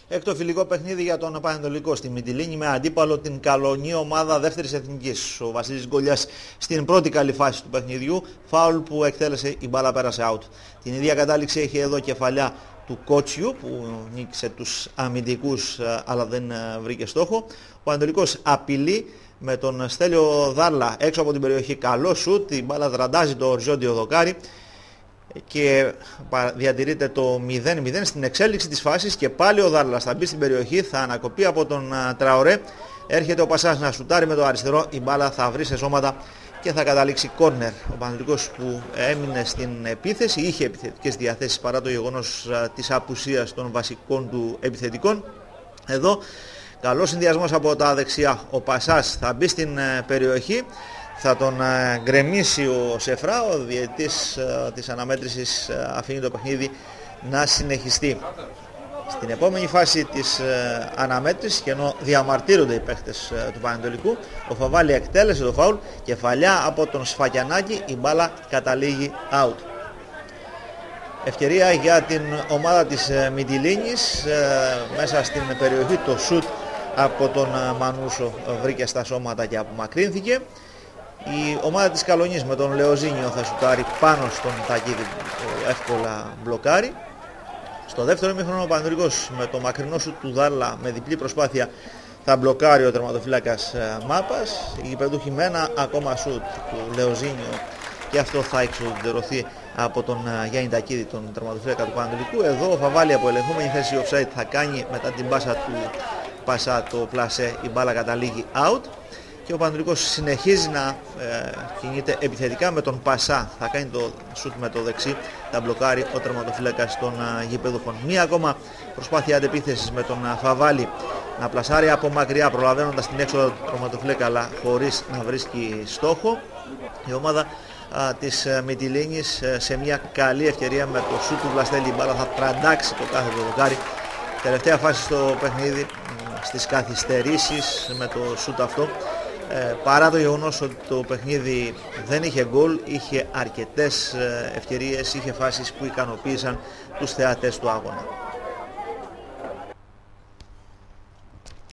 Έκτο φιλικό παιχνίδι για τον Πανετολικό στη Μυτιλήνη με αντίπαλο την καλονή ομάδα δεύτερης εθνικής. Ο Βασίλης Γκολιάς στην πρώτη καλή φάση του παιχνιδιού, φάουλ που εκτέλεσε, η μπάλα πέρασε out. Την ίδια κατάληξη έχει εδώ κεφαλιά του Κότσιου που νίκησε τους αμυντικούς αλλά δεν βρήκε στόχο. Ο Πανετολικός απειλεί με τον Στέλιο Δάρλα έξω από την περιοχή, καλό σουτ, η μπάλα τραντάζει το οριζόντιο δοκάρι και διατηρείται το 0-0 στην εξέλιξη της φάσης και πάλι ο Δάρλας θα μπει στην περιοχή, θα ανακοπεί από τον Τραωρέ, έρχεται ο Πασάς να σουτάρει με το αριστερό, η μπάλα θα βρει σε σώματα και θα καταλήξει κόρνερ. Ο Πανετολικός που έμεινε στην επίθεση, είχε επιθετικές διαθέσεις παρά το γεγονός της απουσίας των βασικών του επιθετικών. Εδώ καλός συνδυασμός από τα δεξιά, ο Πασάς θα μπει στην περιοχή, θα τον γκρεμίσει ο Σεφρά, ο διαιτητής της αναμέτρησης αφήνει το παιχνίδι να συνεχιστεί. Στην επόμενη φάση της αναμέτρησης και ενώ διαμαρτύρονται οι παίχτες του Πανετολικού, ο Φαβάλη εκτέλεσε το φάουλ, κεφαλιά από τον Σφακιανάκη, η μπάλα καταλήγει out. Ευκαιρία για την ομάδα της Μυτιλήνης, μέσα στην περιοχή το σουτ από τον Μανούσο βρήκε στα σώματα και απομακρύνθηκε. Η ομάδα της Καλονής με τον Λεοζίνιο θα σουτάρει πάνω στον Τακίδη που εύκολα μπλοκάρει. Στο δεύτερο ημίχρονο ο Πανετολικός με το μακρινό σουτ του Δάρλα με διπλή προσπάθεια θα μπλοκάρει ο τερματοφύλακας Μάπας. Οι γηπεδούχοι με ένα ακόμα σουτ του Λεοζίνιο και αυτό θα εξουδετερωθεί από τον Γιάννη Τακίδη, τον τερματοφύλακα του Πανετολικού. Εδώ ο Φαβάλη από ελεγχόμενη θέση offside θα κάνει μετά την πάσα του Πασά το πλασέ, η μπάλα καταλήγει out. Και ο Πανετολικός συνεχίζει να κινείται επιθετικά με τον Πασά. Θα κάνει το σουτ με το δεξί, θα μπλοκάρει ο τερματοφύλακας των γηπεδούχων. Μία ακόμα προσπάθεια αντεπίθεσης με τον Φαβάλη να πλασάρει από μακριά, προλαβαίνοντας την έξοδο του τερματοφύλακα αλλά χωρίς να βρίσκει στόχο. Η ομάδα της Μυτιλήνης σε μια καλή ευκαιρία με το σουτ του Βλαστέλη, η μπάλα θα τραντάξει το κάθε δοκάρι. Τελευταία φάση στο παιχνίδι, στις καθυστερήσεις με το σουτ αυτό. Παρά το γεγονός ότι το παιχνίδι δεν είχε γκολ, είχε αρκετές ευκαιρίες, είχε φάσεις που ικανοποίησαν τους θεατές του αγώνα.